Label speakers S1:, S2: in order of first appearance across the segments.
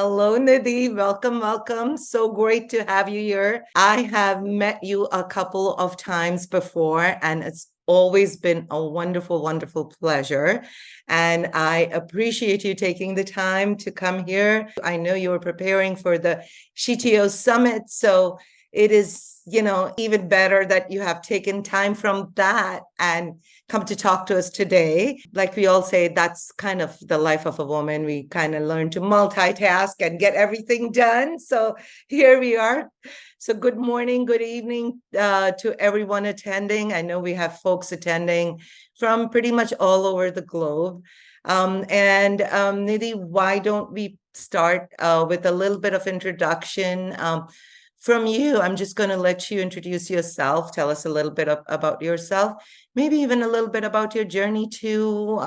S1: Hello, Nidhi. Welcome, welcome. So great to have you here. I have met you a couple of times before, and it's always been a wonderful, wonderful pleasure. And I appreciate you taking the time to come here. I know you were preparing for the CTO Summit, so it is, even better that you have taken time from that and come to talk to us today. Like we all say, that's kind of the life of a woman. We kind of learn to multitask and get everything done. So here we are. So good morning, good evening to everyone attending. I know we have folks attending from pretty much all over the globe. Nidhi, why don't we start with a little bit of introduction from you? I'm just going to let you introduce yourself, tell us a little bit about yourself, maybe even a little bit about your journey to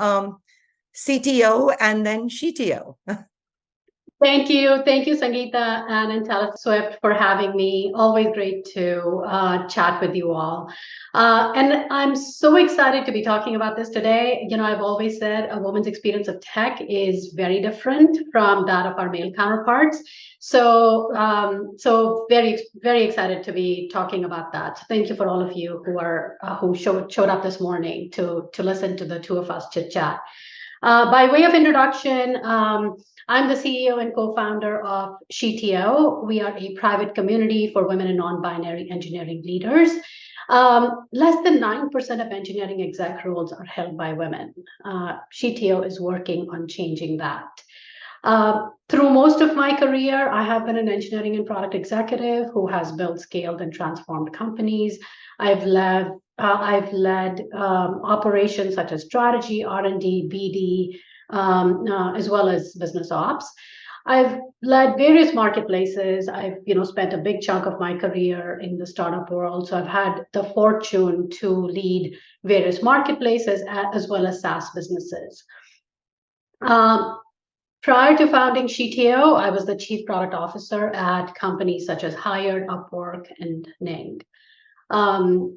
S1: CTO and then SheTO.
S2: Thank you, Sangeeta and Intelliswift for having me. Always great to chat with you all. And I'm so excited to be talking about this today. I've always said a woman's experience of tech is very different from that of our male counterparts. So very, very excited to be talking about that. So thank you for all of you who showed up this morning to listen to the two of us chit chat. By way of introduction, I'm the CEO and co-founder of SheTO. We are a private community for women and non-binary engineering leaders. Less than 9% of engineering exec roles are held by women. SheTO is working on changing that. Through most of my career, I have been an engineering and product executive who has built, scaled, and transformed companies. I've led operations such as strategy, R&D, BD, as well as business ops. I've led various marketplaces. I've spent a big chunk of my career in the startup world. So I've had the fortune to lead various marketplaces as well as SaaS businesses. Prior to founding SheTO, I was the chief product officer at companies such as Hired, Upwork, and Ning. Sangeeta,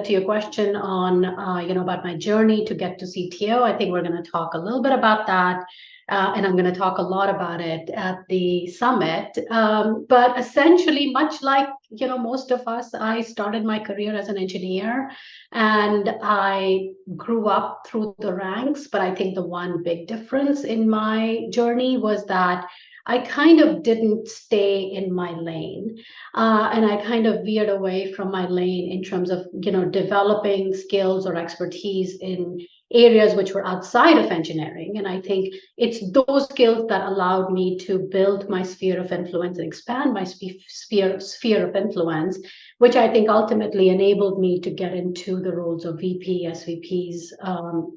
S2: to your question on about my journey to get to CTO, I think we're going to talk a little bit about that, and I'm going to talk a lot about it at the summit. But essentially, much like most of us, I started my career as an engineer, and I grew up through the ranks. But I think the one big difference in my journey was that I kind of didn't stay in my lane, and I kind of veered away from my lane in terms of developing skills or expertise in areas which were outside of engineering. And I think it's those skills that allowed me to build my sphere of influence and expand my sphere of influence, which I think ultimately enabled me to get into the roles of VP, SVPs,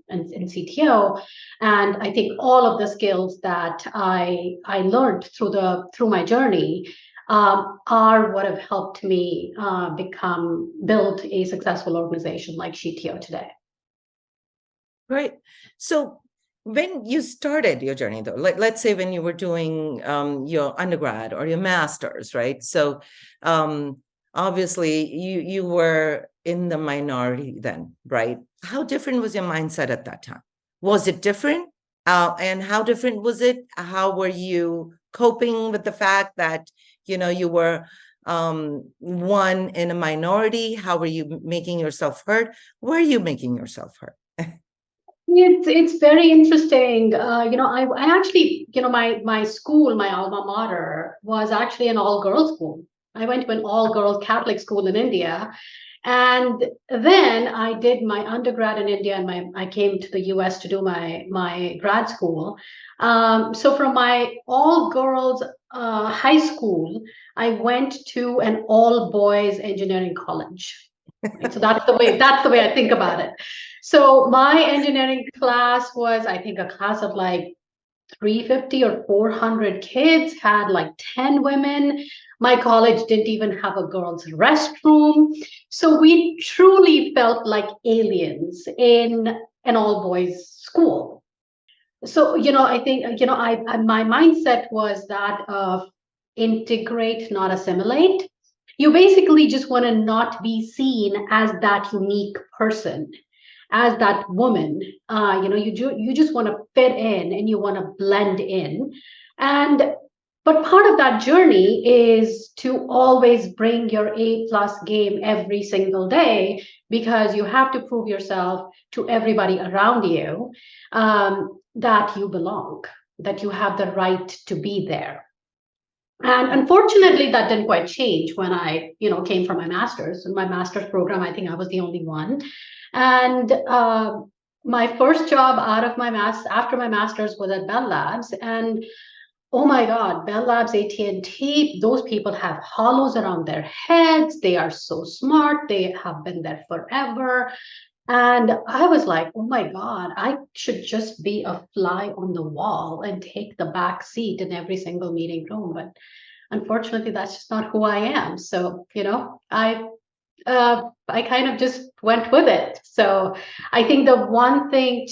S2: and CTO. And I think all of the skills that I learned through my journey are what have helped me build a successful organization like SheTO today.
S1: Great. So when you started your journey, though, let's say when you were doing your undergrad or your master's, right? So obviously you were in the minority then, right? How different was your mindset at that time? Was it different? And how different was it? How were you coping with the fact that, you were one in a minority? How were you making yourself heard? Were you making yourself heard?
S2: It's very interesting. I actually, my school, my alma mater was actually an all-girls school. I went to an all-girls Catholic school in India. And then I did my undergrad in India, and I came to the US to do my grad school. So from my all-girls high school, I went to an all-boys engineering college. Right? So that's the way I think about it. So my engineering class was, I think, a class of like 350 or 400 kids, had like 10 women. My college didn't even have a girls' restroom. So we truly felt like aliens in an all-boys school. So, I think, my mindset was that of integrate, not assimilate. You basically just want to not be seen as that unique person, as that woman. You just want to fit in and you want to blend in. But part of that journey is to always bring your A plus game every single day, because you have to prove yourself to everybody around you, that you belong, that you have the right to be there. And unfortunately, that didn't quite change when I, came for my master's. In my master's program, I think I was the only one. And my first job after my master's was at Bell Labs. And oh my God, Bell Labs, AT&T, those people have hollows around their heads. They are so smart. They have been there forever. And I was like, oh my God, I should just be a fly on the wall and take the back seat in every single meeting room. But unfortunately, that's just not who I am. So, I kind of just went with it. So I think the one thing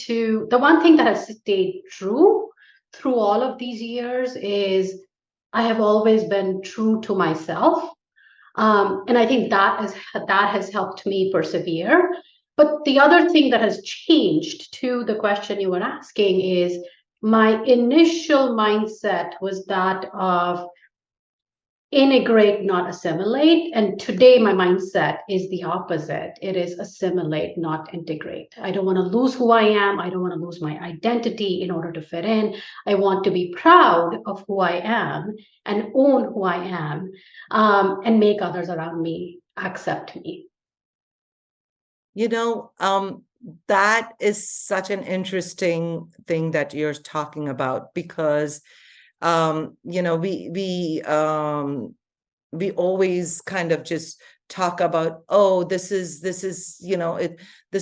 S2: that has stayed true through all of these years is I have always been true to myself. And I think that has helped me persevere. But the other thing that has changed, to the question you were asking, is my initial mindset was that of integrate, not assimilate. And today my mindset is the opposite. It is assimilate, not integrate. I don't want to lose who I am. I don't want to lose my identity in order to fit in. I want to be proud of who I am and own who I am, and make others around me accept me.
S1: That is such an interesting thing that you're talking about, because we always kind of just talk about, oh, this is this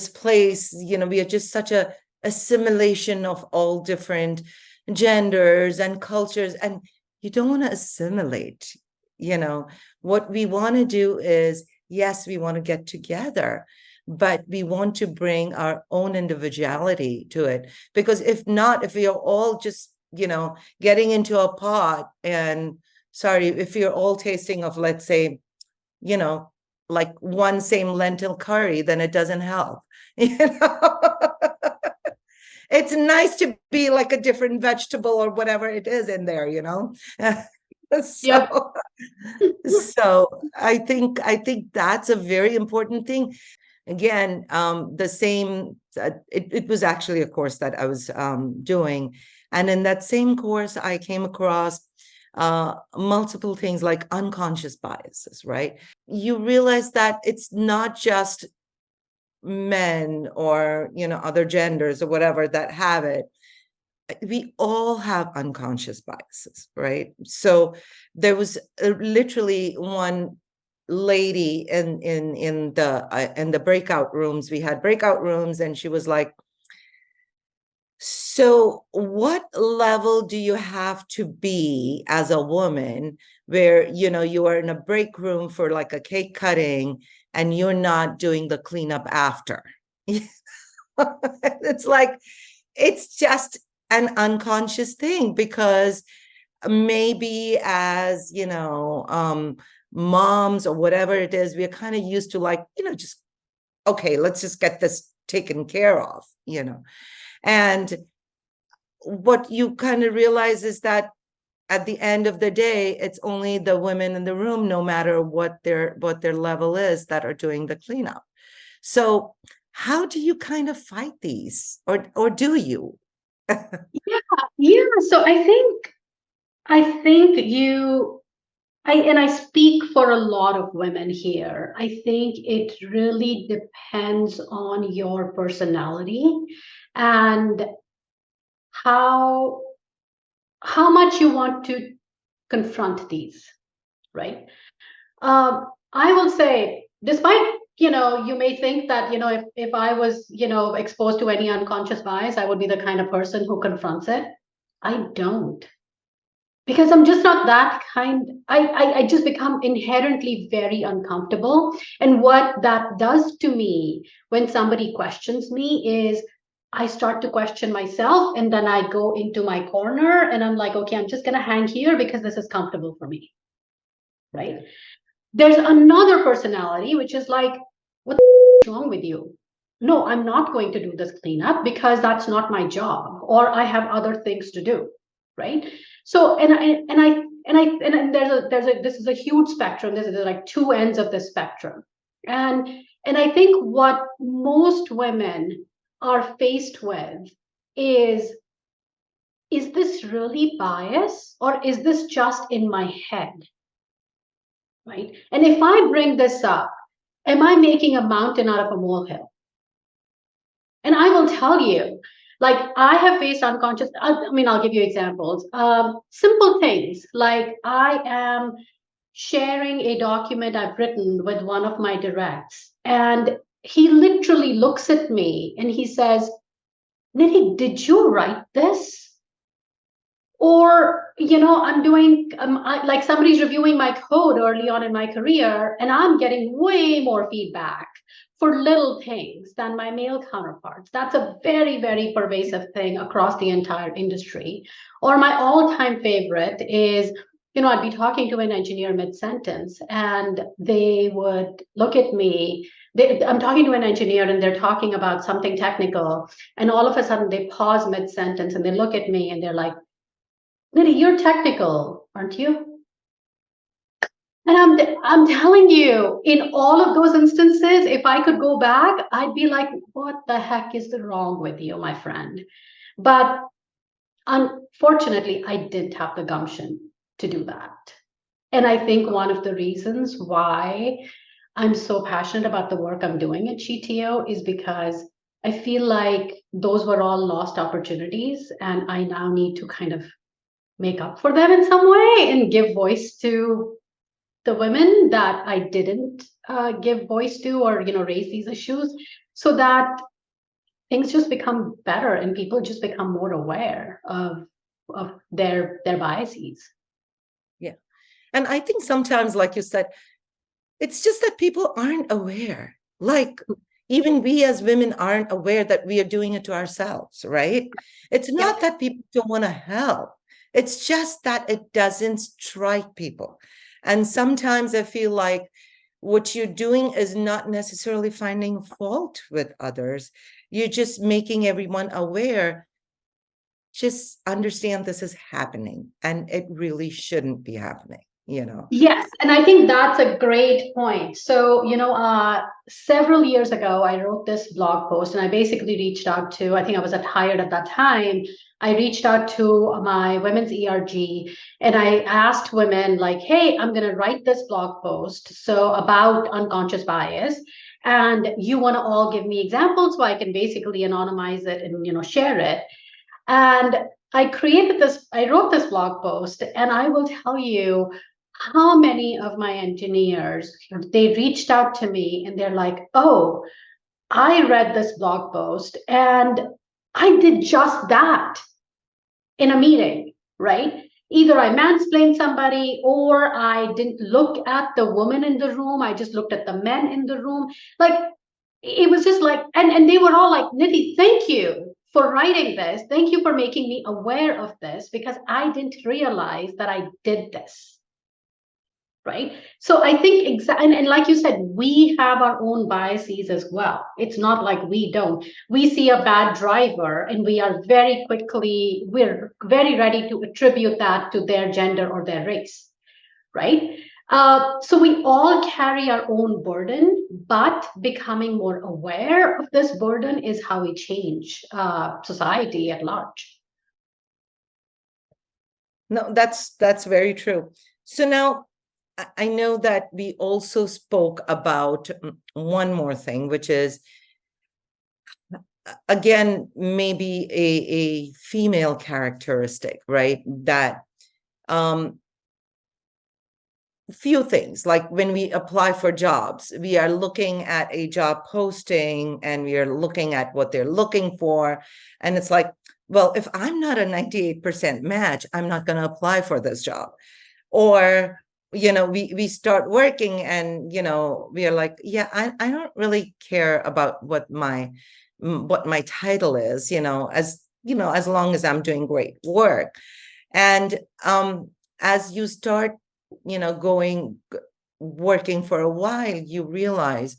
S1: place, we are just such a assimilation of all different genders and cultures, and you don't want to assimilate. What we want to do is, yes, we want to get together, but we want to bring our own individuality to it. Because if not, if we are all just getting into a pot, and if you're all tasting of, let's say, like one same lentil curry, then it doesn't help. It's nice to be like a different vegetable or whatever it is in there.
S2: Yep.
S1: So I think that's a very important thing. Again, the same, it was actually a course that I was doing. And in that same course, I came across multiple things like unconscious biases, right? You realize that it's not just men or, other genders or whatever that have it. We all have unconscious biases, right? So there was literally one lady in the breakout rooms. We had breakout rooms, and she was like, so what level do you have to be as a woman where, you are in a break room for like a cake cutting and you're not doing the cleanup after? It's like, it's just an unconscious thing, because maybe as, moms or whatever it is, we're kind of used to like, just, okay, let's just get this taken care of, And what you kind of realize is that at the end of the day, it's only the women in the room, no matter what their level is, that are doing the cleanup. So how do you kind of fight these, or do you?
S2: Yeah. So I think I speak for a lot of women here. I think it really depends on your personality and how much you want to confront these, right? I will say, despite, you may think that, if I was, exposed to any unconscious bias, I would be the kind of person who confronts it. I don't. Because I'm just not that kind. I just become inherently very uncomfortable. And what that does to me when somebody questions me is I start to question myself, and then I go into my corner and I'm like, okay, I'm just going to hang here because this is comfortable for me. Right. There's another personality, which is like, what is wrong with you? No, I'm not going to do this cleanup because that's not my job, or I have other things to do. Right. So, and this is a huge spectrum. This is like two ends of the spectrum. And I think what most women are faced with is this really bias or is this just in my head? Right? And if I bring this up, am I making a mountain out of a molehill? And I will tell you, like I have faced unconscious, I mean, I'll give you examples. Simple things like I am sharing a document I've written with one of my directs, and he literally looks at me and he says, Nidhi, did you write this? Or, I'm doing, like somebody's reviewing my code early on in my career, and I'm getting way more feedback for little things than my male counterparts. That's a very, very pervasive thing across the entire industry. Or my all-time favorite is, I'd be talking to an engineer mid-sentence, and they would look at me. I'm talking to an engineer and they're talking about something technical, and all of a sudden they pause mid-sentence and they look at me and they're like, Nidhi, you're technical, aren't you? And I'm telling you, in all of those instances, if I could go back, I'd be like, what the heck is wrong with you, my friend? But unfortunately, I didn't have the gumption to do that. And I think one of the reasons why I'm so passionate about the work I'm doing at GTO is because I feel like those were all lost opportunities, and I now need to kind of make up for them in some way and give voice to the women that I didn't give voice to, or raise these issues, so that things just become better and people just become more aware of their biases.
S1: Yeah. And I think sometimes, like you said, it's just that people aren't aware. Like even we as women aren't aware that we are doing it to ourselves, right? It's not that people don't want to help. It's just that it doesn't strike people. And sometimes I feel like what you're doing is not necessarily finding fault with others. You're just making everyone aware. Just understand this is happening and it really shouldn't be happening.
S2: Yes, and I think that's a great point. So, several years ago, I wrote this blog post and I basically reached out to, I think I was hired at that time. I reached out to my women's ERG and I asked women like, hey, I'm going to write this blog post so about unconscious bias. And you want to all give me examples so I can basically anonymize it and, share it. And I wrote this blog post, and I will tell you how many of my engineers, they reached out to me and they're like, oh, I read this blog post and I did just that in a meeting, right? Either I mansplained somebody or I didn't look at the woman in the room. I just looked at the men in the room. Like, it was just like, and they were all like, Nidhi, thank you for writing this. Thank you for making me aware of this because I didn't realize that I did this. Right. So I think and like you said, we have our own biases as well. It's not like we don't. We see a bad driver and we're very ready to attribute that to their gender or their race. Right. So we all carry our own burden, but becoming more aware of this burden is how we change society at large.
S1: No, that's very true. So now I know that we also spoke about one more thing, which is, again, maybe a female characteristic, right? That few things, like when we apply for jobs, we are looking at a job posting and we are looking at what they're looking for. And it's like, well, if I'm not a 98% match, I'm not going to apply for this job. Or we start working and we are like, yeah, I don't really care about what my title is, as long as I'm doing great work. And as you start working for a while, you realize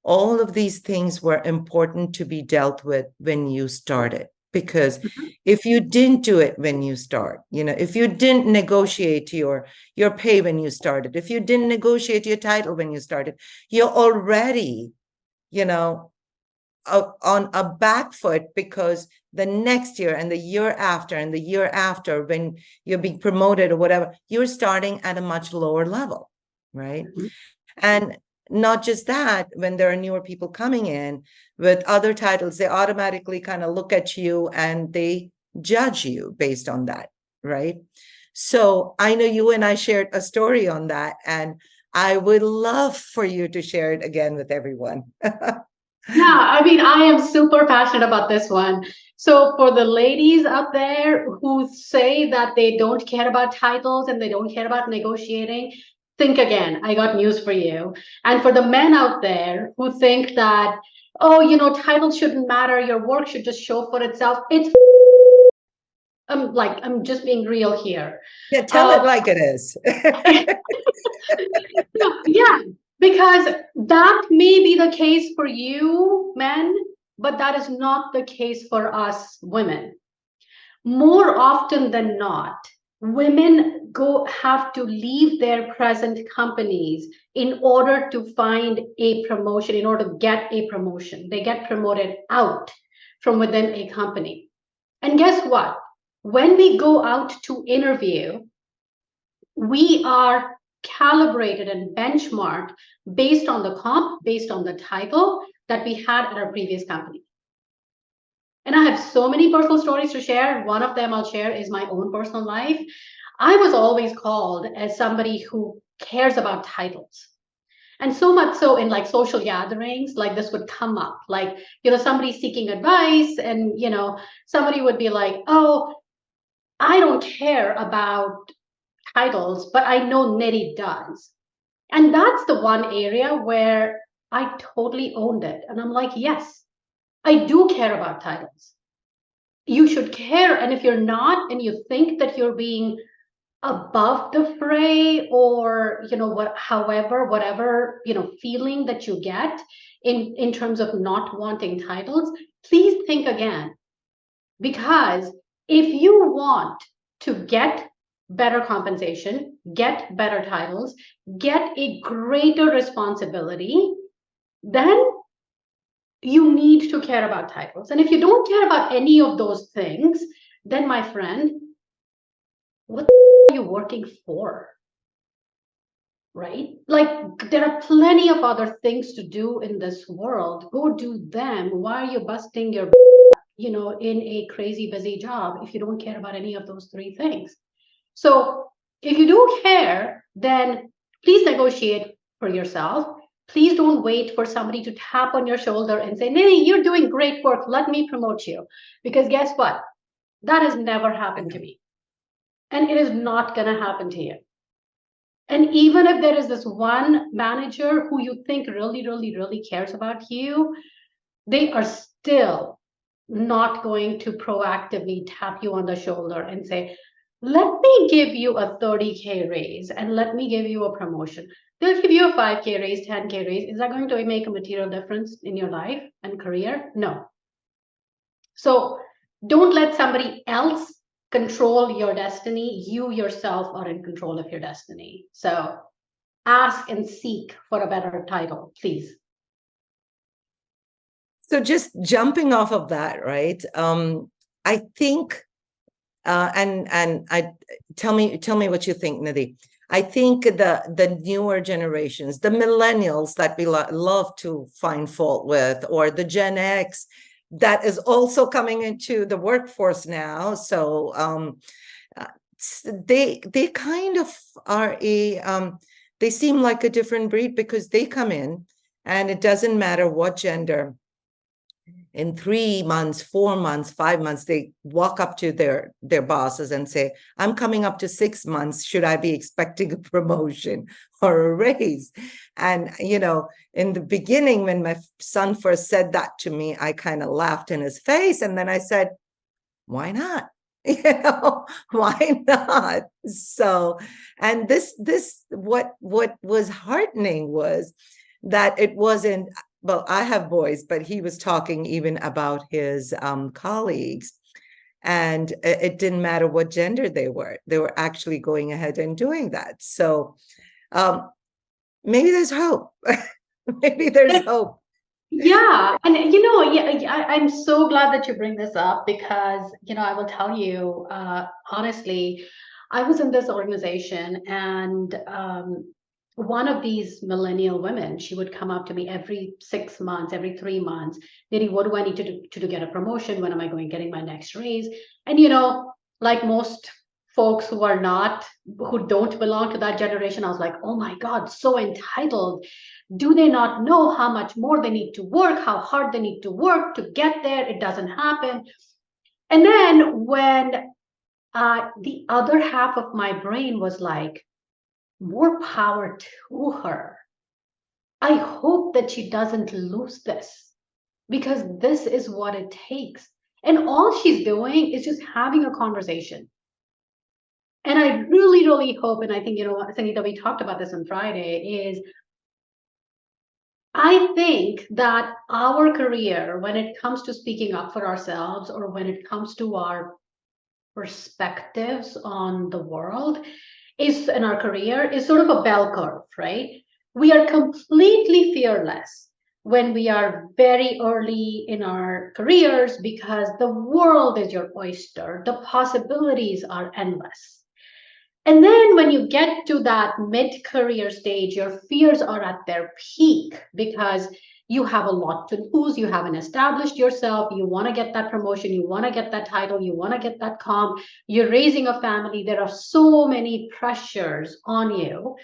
S1: all of these things were important to be dealt with when you started, Because
S2: Mhm.
S1: if you didn't do it when you start, if you didn't negotiate your pay when you started, if you didn't negotiate your title when you started, you're already, on a back foot, because the next year and the year after and the year after, when you're being promoted or whatever, you're starting at a much lower level, right?
S2: Mhm.
S1: And not just that, when there are newer people coming in with other titles, they automatically kind of look at you and they judge you based on that, right? So I know you and I shared a story on that, and I would love for you to share it again with everyone.
S2: Yeah, I mean, I am super passionate about this one. So, for the ladies out there who say that they don't care about titles and they don't care about negotiating, think again. I got news for you. And for the men out there who think that, oh, titles shouldn't matter, your work should just show for itself. I'm just being real here.
S1: Yeah, tell it
S2: Uh,
S1: like it is.
S2: yeah, because that may be the case for you, men, but that is not the case for us women. More often than not, women have to leave their present companies in order to find a promotion, in order to get a promotion. They get promoted out from within a company. And guess what? When we go out to interview, we are calibrated and benchmarked based on the comp, based on the title that we had at our previous company. And I have so many personal stories to share. One of them I'll share is my own personal life. I was always called as somebody who cares about titles. And so much so in like social gatherings, like this would come up, like, somebody seeking advice, and, somebody would be like, oh, I don't care about titles, but I know Nidhi does. And that's the one area where I totally owned it. And I'm like, yes, I do care about titles. You should care. And if you're not, and you think that you're being above the fray, or, whatever, feeling that you get in terms of not wanting titles, please think again. Because if you want to get better compensation, get better titles, get a greater responsibility, then you need to care about titles. And if you don't care about any of those things, then my friend, what are you working for? Right? Like, there are plenty of other things to do in this world. Go do them. Why are you busting your in a crazy busy job if you don't care about any of those three things? So if you do care, then please negotiate for yourself. Please don't wait for somebody to tap on your shoulder and say, Nidhi, you're doing great work, let me promote you. Because guess what? That has never happened to me. And it is not going to happen to you. And even if there is this one manager who you think really, really, really cares about you, they are still not going to proactively tap you on the shoulder and say, let me give you a 30K raise and let me give you a promotion. They'll give you a 5K raise, 10K raise. Is that going to make a material difference in your life and career? No. So don't let somebody else control your destiny. You yourself are in control of your destiny. So ask and seek for a better title, please.
S1: So just jumping off of that, right? I think, and I tell me what you think, Nidhi. I think the newer generations, the millennials that we love to find fault with, or the Gen X that is also coming into the workforce now. So uh, they kind of are they seem like a different breed, because they come in and it doesn't matter what gender. In 3 months, 4 months, 5 months, they walk up to their bosses and say, I'm coming up to 6 months. Should I be expecting a promotion or a raise? And, in the beginning, when my son first said that to me, I kind of laughed in his face. And then I said, why not? Why not? So, and what was heartening was that it wasn't, well, I have boys, but he was talking even about his colleagues. And it didn't matter what gender they were actually going ahead and doing that. So maybe there's hope. Maybe there's hope.
S2: Yeah, and I'm so glad that you bring this up because I will tell you honestly, I was in this organization and one of these millennial women, she would come up to me every 6 months, every 3 months. Nidhi, what do I need to do to get a promotion? When am I going getting my next raise? And like most folks who don't belong to that generation, I was like, oh my God, so entitled. Do they not know how much more they need to work, how hard they need to work to get there? It doesn't happen. And then when the other half of my brain was like, more power to her. I hope that she doesn't lose this because this is what it takes. And all she's doing is just having a conversation. And I really, really hope, and I think, Sangeeta, we talked about this on Friday, is I think that our career, when it comes to speaking up for ourselves or when it comes to our perspectives on the world, is in our career is sort of a bell curve, right? We are completely fearless when we are very early in our careers because the world is your oyster. The possibilities are endless. And then when you get to that mid-career stage, your fears are at their peak because you have a lot to lose. You haven't established yourself. You want to get that promotion. You want to get that title. You want to get that comp. You're raising a family. There are so many pressures on you.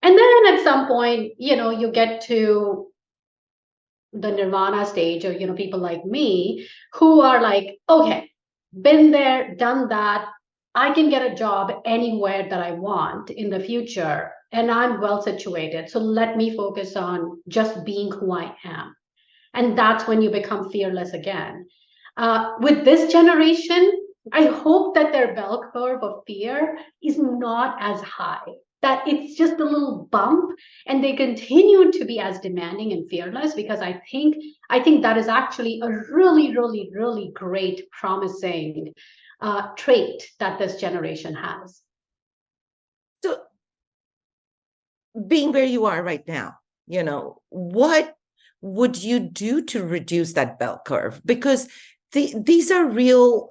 S2: And then at some point, you get to the nirvana stage of, people like me who are like, okay, been there, done that. I can get a job anywhere that I want in the future, and I'm well situated. So let me focus on just being who I am. And that's when you become fearless again. With this generation, I hope that their bell curve of fear is not as high, that it's just a little bump and they continue to be as demanding and fearless because I think that is actually a really, really, really great, promising trait that this generation has.
S1: So being where you are right now, what would you do to reduce that bell curve? Because these are real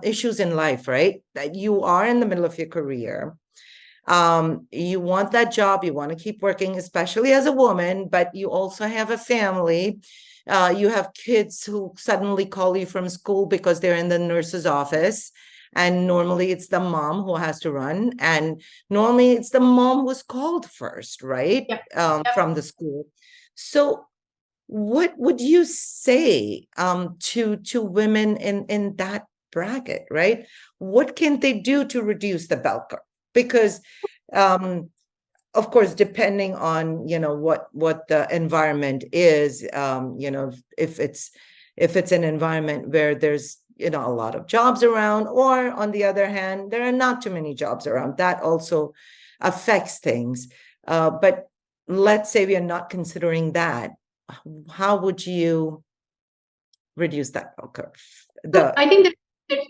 S1: issues in life, right? That you are in the middle of your career. You want that job, you want to keep working, especially as a woman, but you also have a family. You have kids who suddenly call you from school because they're in the nurse's office. And normally it's the mom who has to run. And normally it's the mom who's called first, right?
S2: Yep.
S1: From the school. So what would you say to women in that bracket, right? What can they do to reduce the bell curve? Because of course, depending on what the environment is, if it's an environment where there's a lot of jobs around, or on the other hand, there are not too many jobs around, that also affects things. But let's say we are not considering that. How would you reduce that bell curve?
S2: I think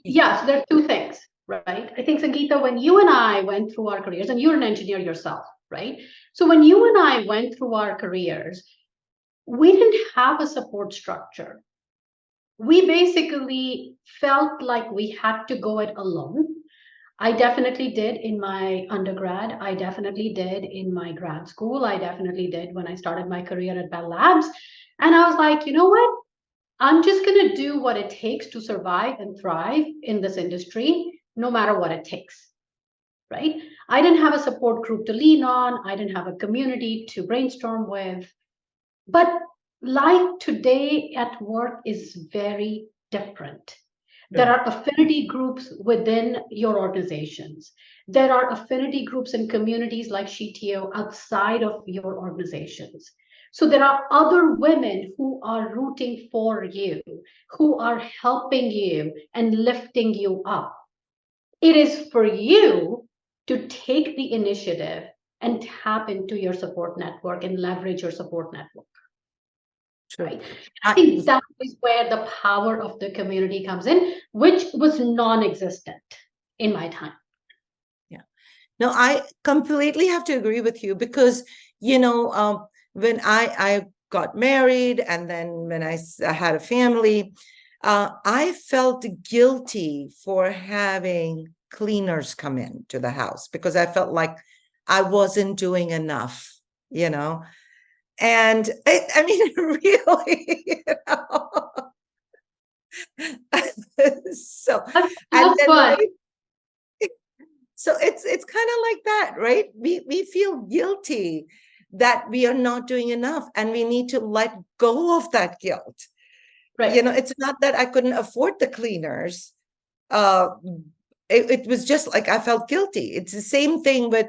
S2: yes, there are two things, right? I think, Sangeeta, when you and I went through our careers, and you're an engineer yourself, right? So when you and I went through our careers, we didn't have a support structure. We basically felt like we had to go it alone. I definitely did in my undergrad. I definitely did in my grad school. I definitely did when I started my career at Bell Labs. And I was like, you know what? I'm just going to do what it takes to survive and thrive in this industry, no matter what it takes, right? I didn't have a support group to lean on. I didn't have a community to brainstorm with. But life today at work is very different. There are affinity groups within your organizations. There are affinity groups and communities like SheTO outside of your organizations. So there are other women who are rooting for you, who are helping you and lifting you up. It is for you to take the initiative and tap into your support network and leverage your support network.
S1: True.
S2: right? I think that is where the power of the community comes in, which was non-existent in my time.
S1: Yeah. No, I completely have to agree with you because, when I got married and then when I had a family, I felt guilty for having cleaners come in to the house because I felt like I wasn't doing enough, you know. And I mean, really, so, and
S2: Have
S1: then,
S2: fun.
S1: right? So it's kind of like that, right? We feel guilty that we are not doing enough, and we need to let go of that guilt.
S2: Right.
S1: It's not that I couldn't afford the cleaners. Uh, it was just like I felt guilty. It's the same thing with,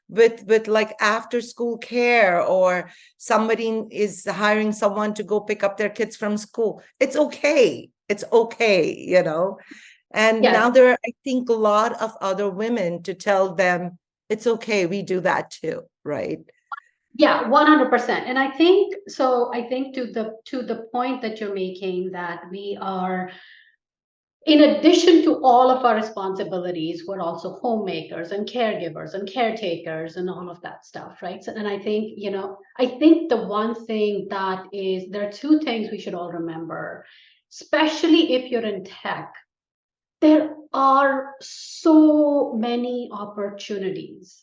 S1: with like after school care, or somebody is hiring someone to go pick up their kids from school. It's okay. It's okay. And
S2: Yes.
S1: now there are, I think, a lot of other women to tell them it's okay. We do that too, right?
S2: Yeah, 100%. And I think so. I think to the point that you're making, that we are, in addition to all of our responsibilities, we're also homemakers and caregivers and caretakers and all of that stuff, right? So, and I think, I think the one thing that is, there are two things we should all remember, especially if you're in tech. There are so many opportunities.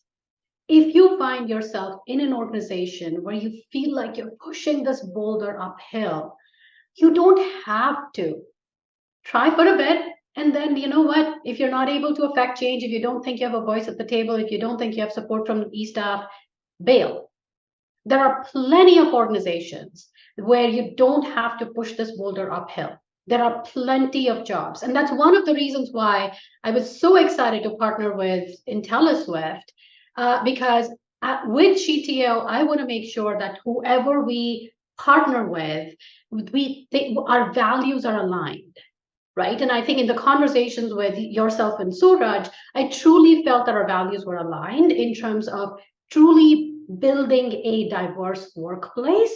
S2: If you find yourself in an organization where you feel like you're pushing this boulder uphill, you don't have to. Try for a bit. And then, you know what? If you're not able to affect change, if you don't think you have a voice at the table, if you don't think you have support from the e-staff, bail. There are plenty of organizations where you don't have to push this boulder uphill. There are plenty of jobs. And that's one of the reasons why I was so excited to partner with Intelliswift, because with GTO, I want to make sure that whoever we partner with, our values are aligned. Right. And I think in the conversations with yourself and Suraj, I truly felt that our values were aligned in terms of truly building a diverse workplace.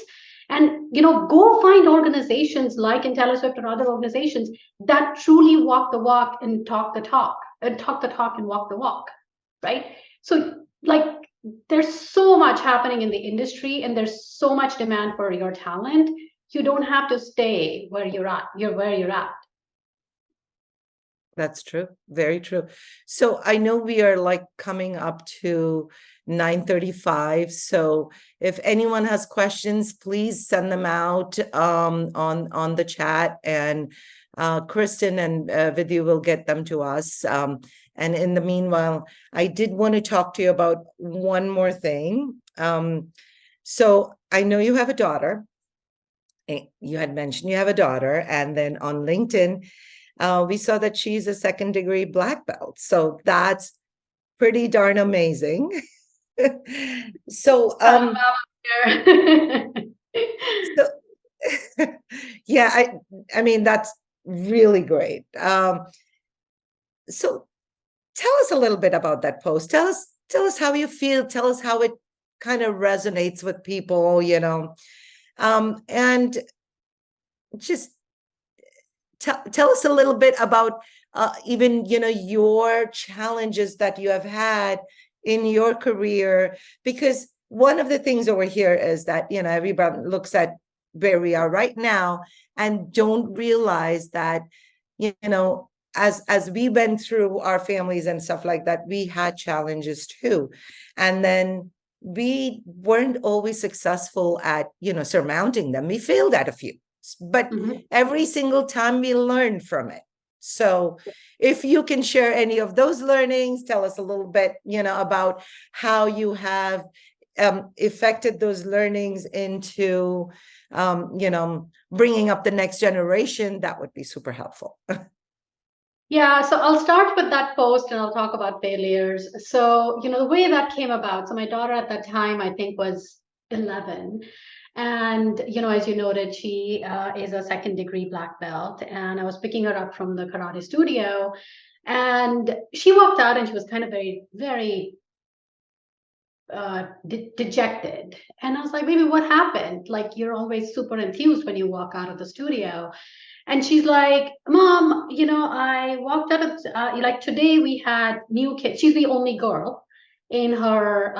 S2: And, go find organizations like Intelliswift or other organizations that truly walk the walk and talk the talk, and talk the talk and walk the walk. Right. So, like, there's so much happening in the industry and there's so much demand for your talent. You don't have to stay where you're at. You're where you're at.
S1: That's true. Very true. So I know we are like coming up to 9:35. So if anyone has questions, please send them out on the chat, and Kristen and Vidya will get them to us. And in the meanwhile, I did want to talk to you about one more thing. So I know you have a daughter. You had mentioned you have a daughter, and then on LinkedIn, we saw that she's a second degree black belt. So that's pretty darn amazing. So, so yeah, I mean, that's really great. So tell us a little bit about that post. Tell us how you feel. Tell us how it kind of resonates with people. And just tell us a little bit about even your challenges that you have had in your career, because one of the things over here is that everyone looks at where we are right now and don't realize that as we went through our families and stuff like that, we had challenges too, and then we weren't always successful at surmounting them. We failed at a few, but every single time we learn from it. So if you can share any of those learnings, tell us a little bit, about how you have affected those learnings into, bringing up the next generation. That would be super helpful.
S2: Yeah, so I'll start with that post and I'll talk about failures. So, the way that came about. So my daughter at that time, I think, was 11. And, as you noted, she is a second degree black belt. And I was picking her up from the karate studio. And she walked out and she was kind of very, very dejected. And I was like, baby, what happened? Like, you're always super enthused when you walk out of the studio. And she's like, Mom, I walked out of, like today we had new kids. She's the only girl in her,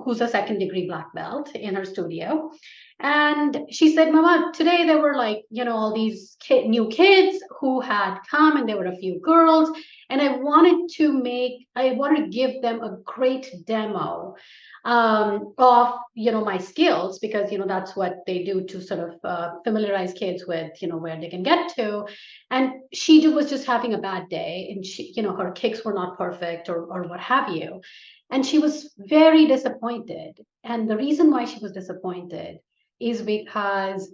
S2: who's a second degree black belt in her studio. And she said, Mama, today there were like, all these new kids who had come, and there were a few girls. And I wanted to give them a great demo of my skills, because that's what they do to sort of familiarize kids with where they can get to. And she was just having a bad day, and her kicks were not perfect, or what have you. And she was very disappointed. And the reason why she was disappointed is because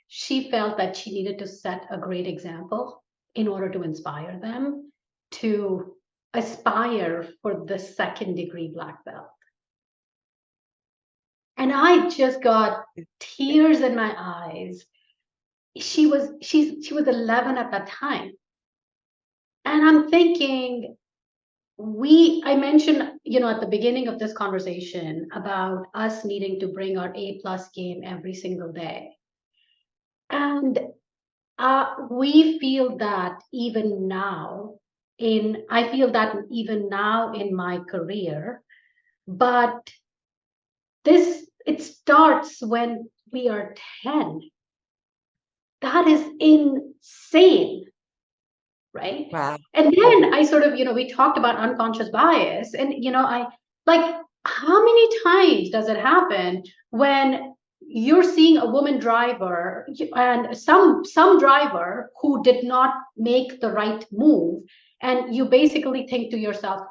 S2: she felt that she needed to set a great example in order to inspire them to aspire for the second degree black belt. And I just got tears in my eyes. She was 11 at that time. And I'm thinking, I mentioned, at the beginning of this conversation about us needing to bring our A+ game every single day. And we feel that even now I feel that even now in my career, but it starts when we are 10. That is insane, right?
S1: Wow.
S2: And then I sort of, we talked about unconscious bias, and I like, how many times does it happen when you're seeing a woman driver and some driver who did not make the right move, and you basically think to yourself,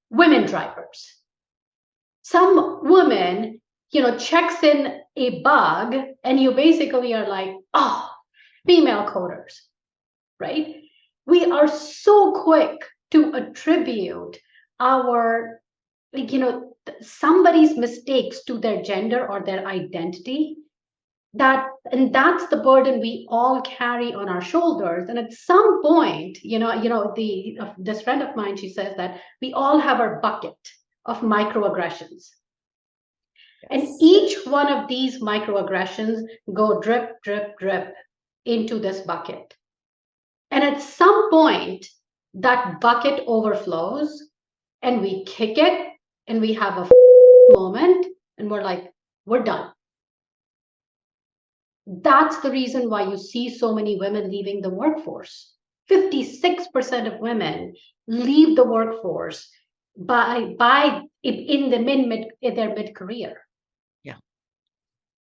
S2: women drivers. Some woman, checks in a bug, and you basically are like, female coders, right? We are so quick to attribute our, somebody's mistakes to their gender or their identity. And that's the burden we all carry on our shoulders. And at some point, this friend of mine, she says that we all have our bucket of microaggressions. And each one of these microaggressions go drip, drip, drip into this bucket. And at some point, that bucket overflows, and we kick it, and we have a moment, and we're like, we're done. That's the reason why you see so many women leaving the workforce. 56% of women leave the workforce in their mid-career.
S1: Yeah.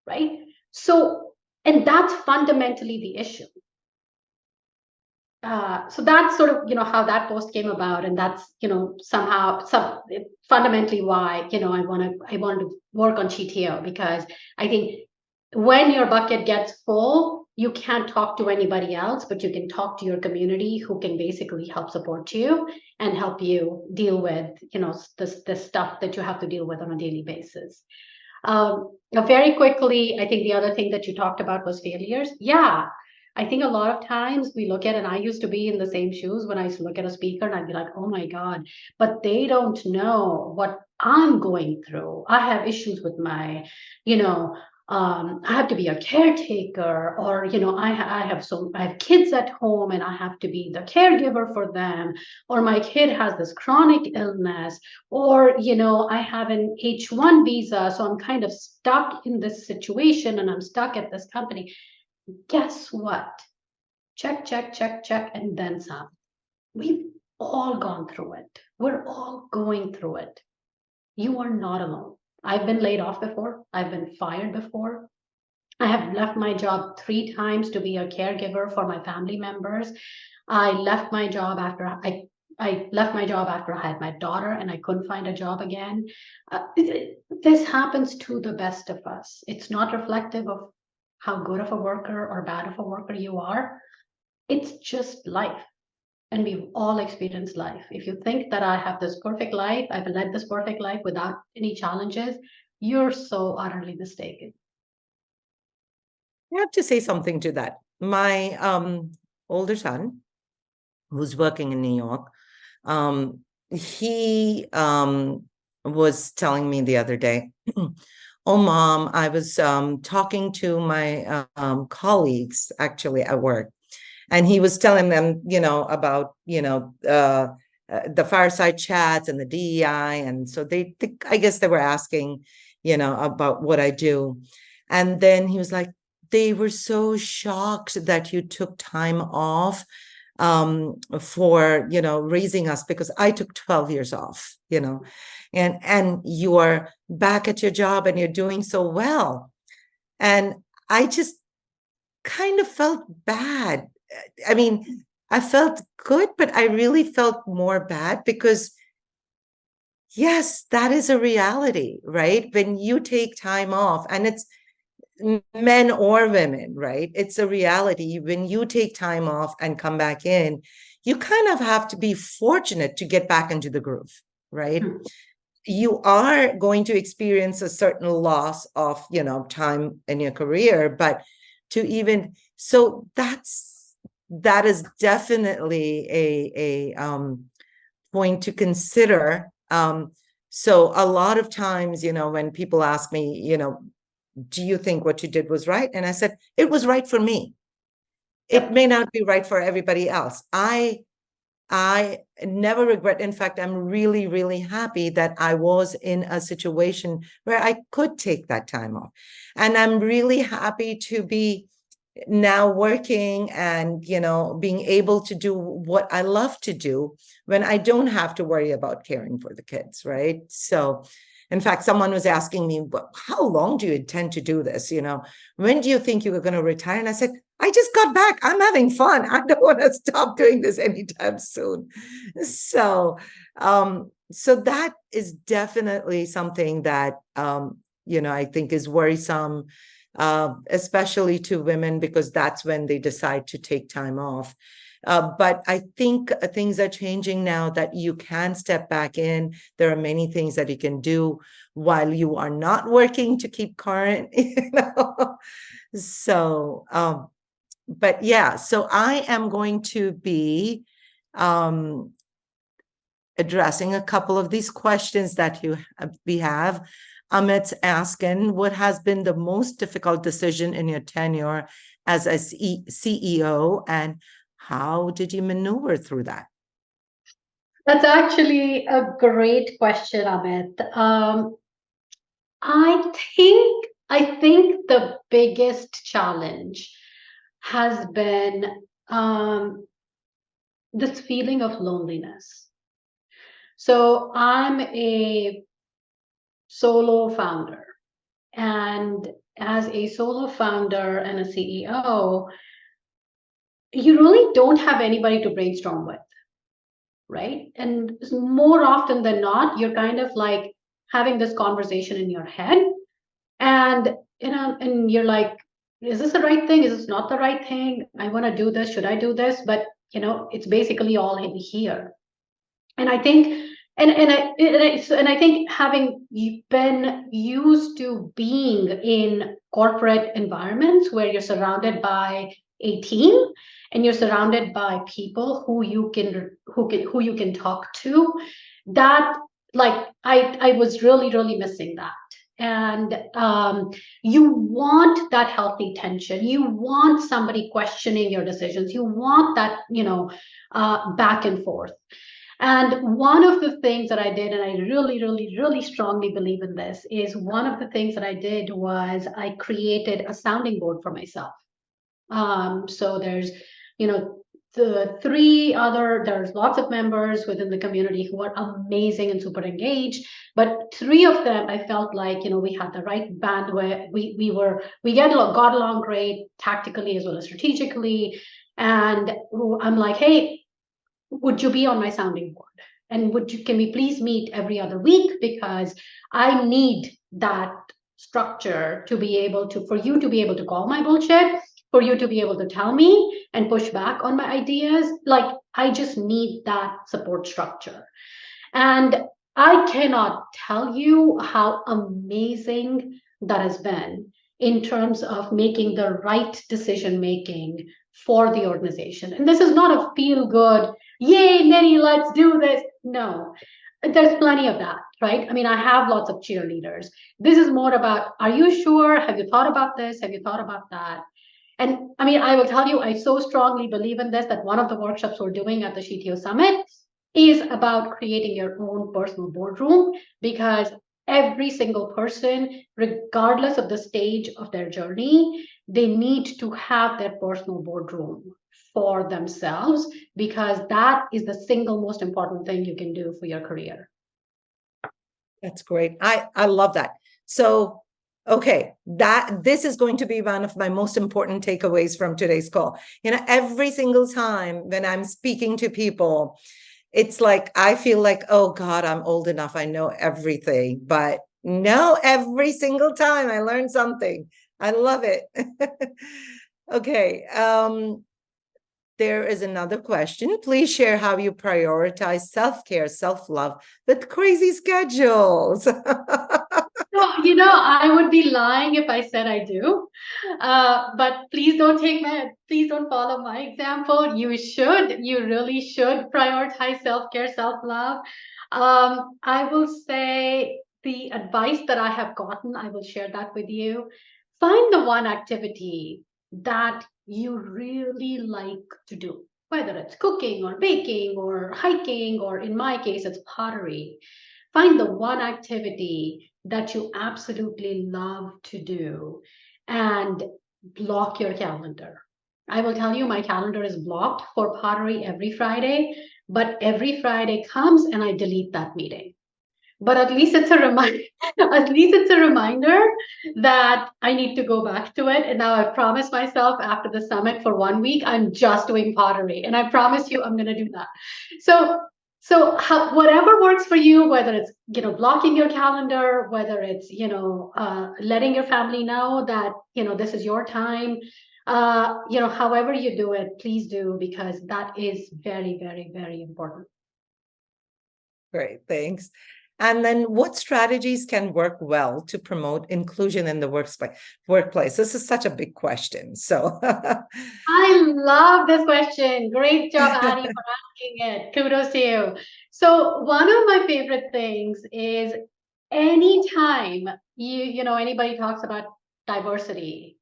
S2: Right? So, and that's fundamentally the issue. So that's sort of, how that post came about, and that's, fundamentally why, I want to work on GTO, because I think when your bucket gets full, you can't talk to anybody else, but you can talk to your community, who can basically help support you and help you deal with, the stuff that you have to deal with on a daily basis. Very quickly, I think the other thing that you talked about was failures. Yeah. I think a lot of times we look at, and I used to be in the same shoes when I used to look at a speaker, and I'd be like, oh my God, but they don't know what I'm going through. I have issues with my, I have to be a caretaker, or, I have kids at home, and I have to be the caregiver for them, or my kid has this chronic illness, or, I have an H-1 visa, so I'm kind of stuck in this situation, and I'm stuck at this company. Guess what? Check, check, check, check, and then some. We've all gone through it. We're all going through it. You are not alone. I've been laid off before. I've been fired before. I have left my job 3 times to be a caregiver for my family members. I left my job after I left my job after I had my daughter, and I couldn't find a job again. This happens to the best of us. It's not reflective of how good of a worker or bad of a worker you are. It's just life. And we've all experienced life. If you think that I have this perfect life, I've led this perfect life without any challenges, you're so utterly mistaken.
S1: I have to say something to that. My older son, who's working in New York, he was telling me the other day, oh, Mom, I was talking to my colleagues actually at work, and he was telling them, about, the fireside chats and the DEI. And so I guess they were asking, about what I do. And then he was like, they were so shocked that you took time off for, raising us, because I took 12 years off, and you are back at your job and you're doing so well. And I just kind of felt bad. I mean, I felt good, but I really felt more bad because, yes, that is a reality, right? When you take time off, and it's men or women, right? It's a reality. When you take time off and come back in, you kind of have to be fortunate to get back into the groove, right? You are going to experience a certain loss of, time in your career, but that is definitely a point to consider. So a lot of times, when people ask me, do you think what you did was right? And I said, it was right for me. It may not be right for everybody else. I never regret. In fact, I'm really, really happy that I was in a situation where I could take that time off. And I'm really happy to be now working and, being able to do what I love to do when I don't have to worry about caring for the kids, right? So, in fact, someone was asking me, well, how long do you intend to do this? When do you think you were going to retire? And I said, I just got back. I'm having fun. I don't want to stop doing this anytime soon. So that is definitely something that, I think is worrisome, especially to women, because that's when they decide to take time off. But I think things are changing now that you can step back in. There are many things that you can do while you are not working to keep current, So, but yeah, so I am going to be addressing a couple of these questions that we have. Amit's asking, what has been the most difficult decision in your tenure as a CEO, and how did you maneuver through that?
S2: That's actually a great question, Amit. I think the biggest challenge has been this feeling of loneliness. So I'm a solo founder, and as a solo founder and a CEO, you really don't have anybody to brainstorm with, right? And more often than not, you're kind of like having this conversation in your head, and and you're like, is this the right thing? Is this not the right thing? I want to do this. Should I do this? But it's basically all in here. And I think, and I think having been used to being in corporate environments where you're surrounded by a team and you're surrounded by people who you can talk to, that, like, I was really missing that. And you want that healthy tension. You want somebody questioning your decisions. You want that, back and forth. And one of the things that I did, and I really strongly believe in this, is one of the things that I did was I created a sounding board for myself. So there's, there's lots of members within the community who are amazing and super engaged, but three of them, I felt like, we had the right bandwidth. We got along great tactically as well as strategically. And I'm like, hey, would you be on my sounding board? And can we please meet every other week? Because I need that structure to be able to, for you to be able to call my bullshit, for you to be able to tell me and push back on my ideas. Like, I just need that support structure. And I cannot tell you how amazing that has been in terms of making the right decision making for the organization. And this is not a feel good, yay, Nidhi, let's do this. No, There's plenty of that, right? I mean, I have lots of cheerleaders. This is more about, are you sure? Have you thought about this? Have you thought about that? And I mean, I will tell you, I so strongly believe in this that one of the workshops we're doing at the CTO Summit is about creating your own personal boardroom, because every single person, regardless of the stage of their journey, they need to have their personal boardroom for themselves, because that is the single most important thing you can do for your career.
S1: That's great. I love that. So, okay, this is going to be one of my most important takeaways from today's call. Every single time when I'm speaking to people, it's like I feel like, oh God, I'm old enough. I know everything. But no, every single time I learn something. I love it. Okay. There is another question. Please share how you prioritize self-care, self-love with crazy schedules.
S2: No, I would be lying if I said I do. But please don't follow my example. You really should prioritize self-care, self-love. I will say the advice that I have gotten, I will share that with you. Find the one activity that you really like to do, whether it's cooking or baking or hiking, or in my case, it's pottery. Find the one activity that you absolutely love to do and block your calendar. I will tell you, my calendar is blocked for pottery every Friday, but every Friday comes and I delete that meeting. But at least it's a reminder, at least it's a reminder that I need to go back to it. And now I promised myself after the summit for 1 week, I'm just doing pottery. And I promise you I'm going to do that. So whatever works for you, whether it's, blocking your calendar, whether it's, letting your family know that, this is your time, however you do it, please do, because that is very, very, very important.
S1: Great, thanks. And then what strategies can work well to promote inclusion in the workplace? This is such a big question. So
S2: I love this question. Great job, Addie, for asking it. Kudos to you. So one of my favorite things is anytime anybody talks about diversity,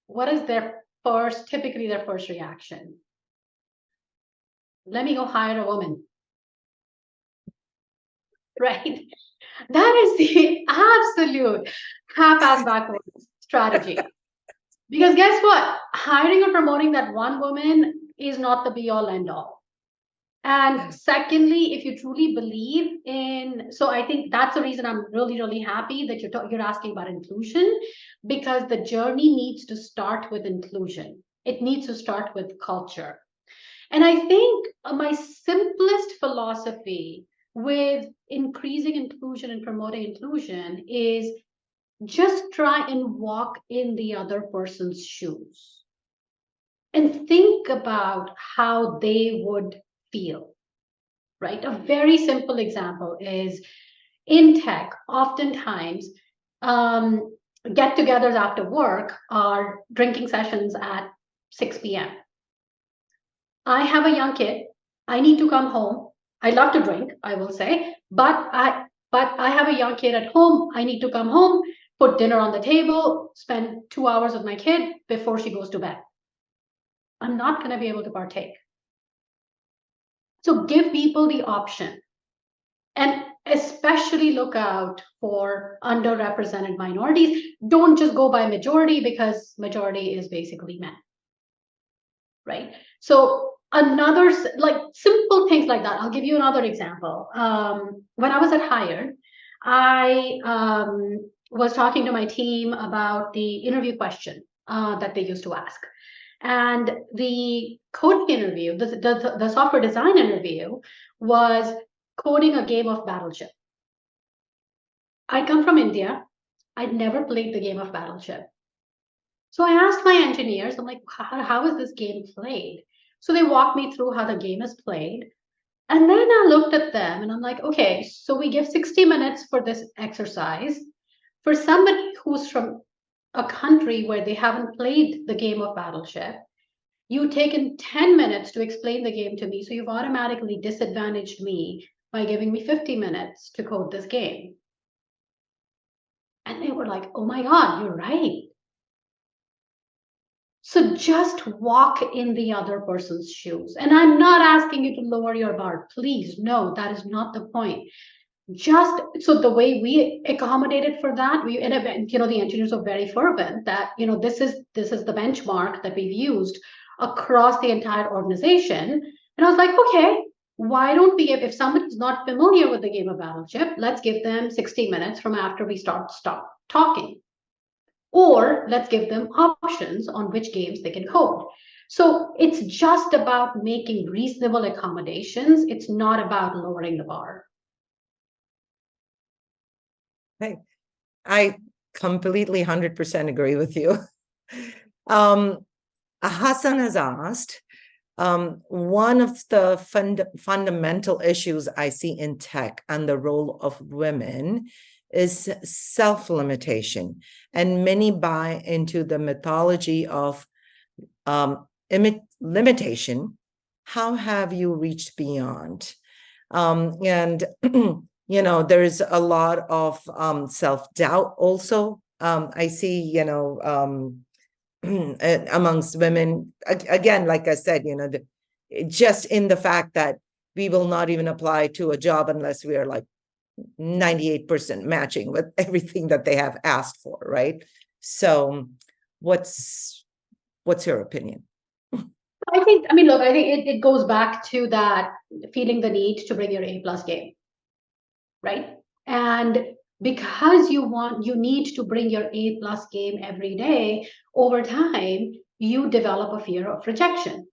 S2: what is typically their first reaction? Let me go hire a woman. Right? That is the absolute half-ass backwards strategy. Because guess what? Hiring or promoting that one woman is not the be-all end-all. And secondly, if you truly believe in, so I think that's the reason I'm really, really happy that you're asking about inclusion, because the journey needs to start with inclusion. It needs to start with culture. And I think my simplest philosophy with increasing inclusion and promoting inclusion is just try and walk in the other person's shoes and think about how they would feel, right? A very simple example is in tech, oftentimes get-togethers after work are drinking sessions at 6 p.m. I have a young kid. I need to come home. I love to drink, I will say, but I have a young kid at home. I need to come home, put dinner on the table, spend 2 hours with my kid before she goes to bed. I'm not going to be able to partake. So give people the option, and especially look out for underrepresented minorities. Don't just go by majority, because majority is basically men, right? So another, like simple things like that. I'll give you another example. When I was at Hired, I was talking to my team about the interview question that they used to ask. And the coding interview, the software design interview, was coding a game of Battleship. I come from India. I'd never played the game of Battleship. So I asked my engineers, I'm like, how is this game played? So they walked me through how the game is played. And then I looked at them and I'm like, okay, so we give 60 minutes for this exercise. For somebody who's from a country where they haven't played the game of Battleship, you've taken 10 minutes to explain the game to me. So you've automatically disadvantaged me by giving me 50 minutes to code this game. And they were like, oh my God, you're right. So just walk in the other person's shoes. And I'm not asking you to lower your bar. Please, no, that is not the point. Just so the way we accommodated for that, the engineers are very fervent that, this is the benchmark that we've used across the entire organization. And I was like, okay, why don't we, if somebody's not familiar with the game of Battleship, let's give them 60 minutes from after we stop talking. Or let's give them options on which games they can code. So it's just about making reasonable accommodations. It's not about lowering the bar.
S1: Hey, I completely 100% agree with you. Hassan has asked, one of the fundamental issues I see in tech and the role of women is self-limitation, and many buy into the mythology of limitation. How have you reached beyond? And there's a lot of self-doubt also. I see, amongst women, again, like I said, just in the fact that we will not even apply to a job unless we are like 98% matching with everything that they have asked for, right? So what's your opinion?
S2: I think it goes back to that feeling the need to bring your A+ game, right? And because you need to bring your A+ game every day, over time, you develop a fear of rejection.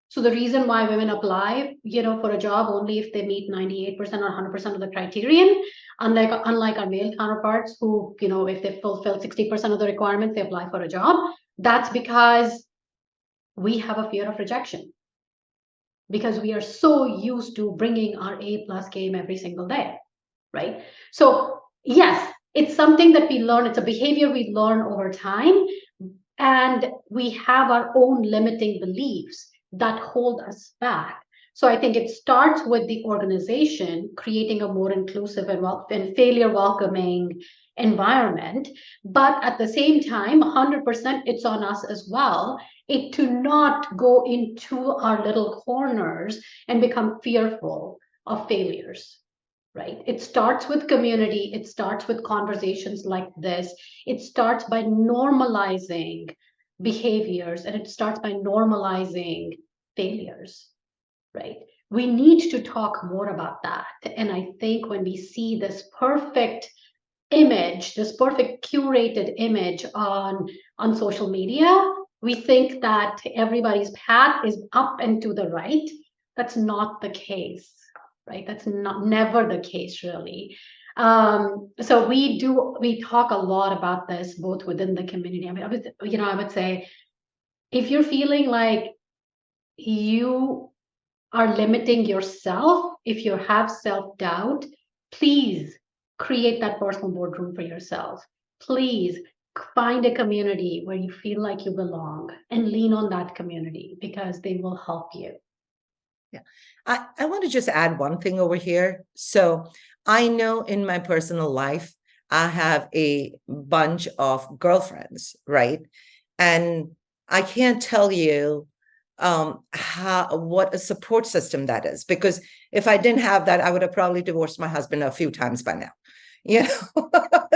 S2: So the reason why women apply, for a job only if they meet 98% or 100% of the criterion, unlike our male counterparts who, if they fulfill 60% of the requirements, they apply for a job. That's because we have a fear of rejection, because we are so used to bringing our A+ game every single day, right? So yes, it's something that we learn. It's a behavior we learn over time, and we have our own limiting beliefs that hold us back. So I think it starts with the organization creating a more inclusive and failure welcoming environment. But at the same time, 100% it's on us as well, to not go into our little corners and become fearful of failures. Right? It starts with community. It starts with conversations like this. It starts by normalizing behaviors, and it starts by normalizing failures, right? We need to talk more about that. And I think when we see this perfect image, this perfect curated image on social media, we think that everybody's path is up and to the right. That's not the case, right? That's never the case, really. So we talk a lot about this both within the community. I mean, I would say, if you're feeling like you are limiting yourself, if you have self-doubt, please create that personal boardroom for yourself. Please find a community where you feel like you belong and lean on that community, because they will help you.
S1: Yeah, I want to just add one thing over here. So I know in my personal life, I have a bunch of girlfriends, right? And I can't tell you what a support system that is, because if I didn't have that, I would have probably divorced my husband a few times by now.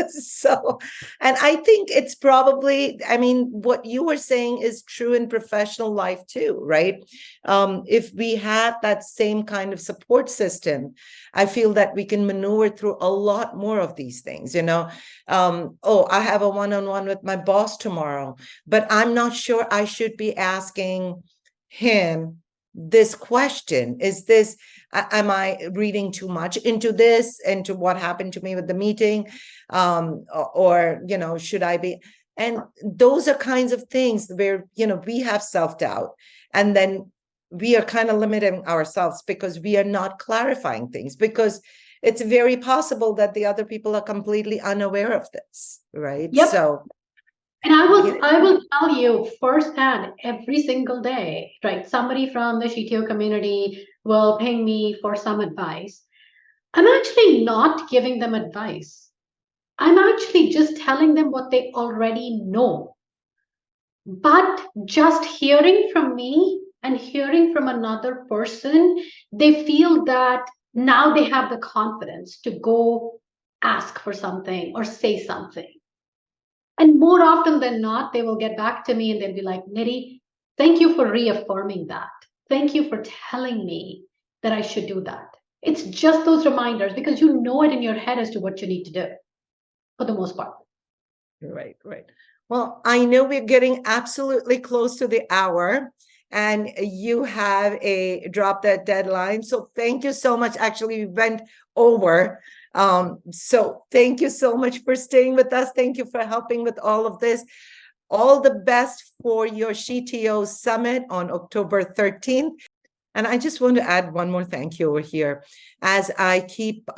S1: So, and I think it's probably, I mean, what you were saying is true in professional life too, right? If we had that same kind of support system, I feel that we can maneuver through a lot more of these things, oh, I have a one-on-one with my boss tomorrow, but I'm not sure I should be asking him this question. Is this, am I reading too much into this, into what happened to me with the meeting? Or, should I be? And those are kinds of things where, we have self-doubt, and then we are kind of limiting ourselves because we are not clarifying things, because it's very possible that the other people are completely unaware of this, right?
S2: Yep.
S1: So,
S2: and I will tell you firsthand every single day, right? Somebody from the CTO community will ping me for some advice. I'm actually not giving them advice. I'm actually just telling them what they already know. But just hearing from me and hearing from another person, they feel that now they have the confidence to go ask for something or say something. And more often than not, they will get back to me and they'll be like, Nidhi, thank you for reaffirming that. Thank you for telling me that I should do that. It's just those reminders because you know it in your head as to what you need to do for the most part.
S1: Right, right. Well, I know we're getting absolutely close to the hour and you have a drop that deadline. So thank you so much. Actually, we went over. So thank you so much for staying with us. Thank you for helping with all of this. All the best for your CTO summit on October 13th. And I just want to add one more thank you over here. As I keep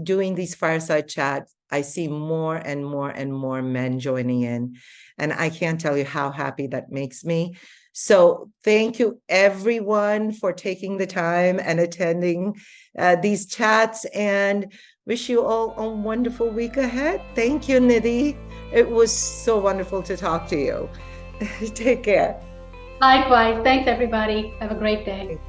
S1: doing these fireside chats, I see more and more and more men joining in. And I can't tell you how happy that makes me. So thank you, everyone, for taking the time and attending these chats, and wish you all a wonderful week ahead. Thank you, Nidhi. It was so wonderful to talk to you. Take care.
S2: Likewise. Thanks, everybody. Have a great day.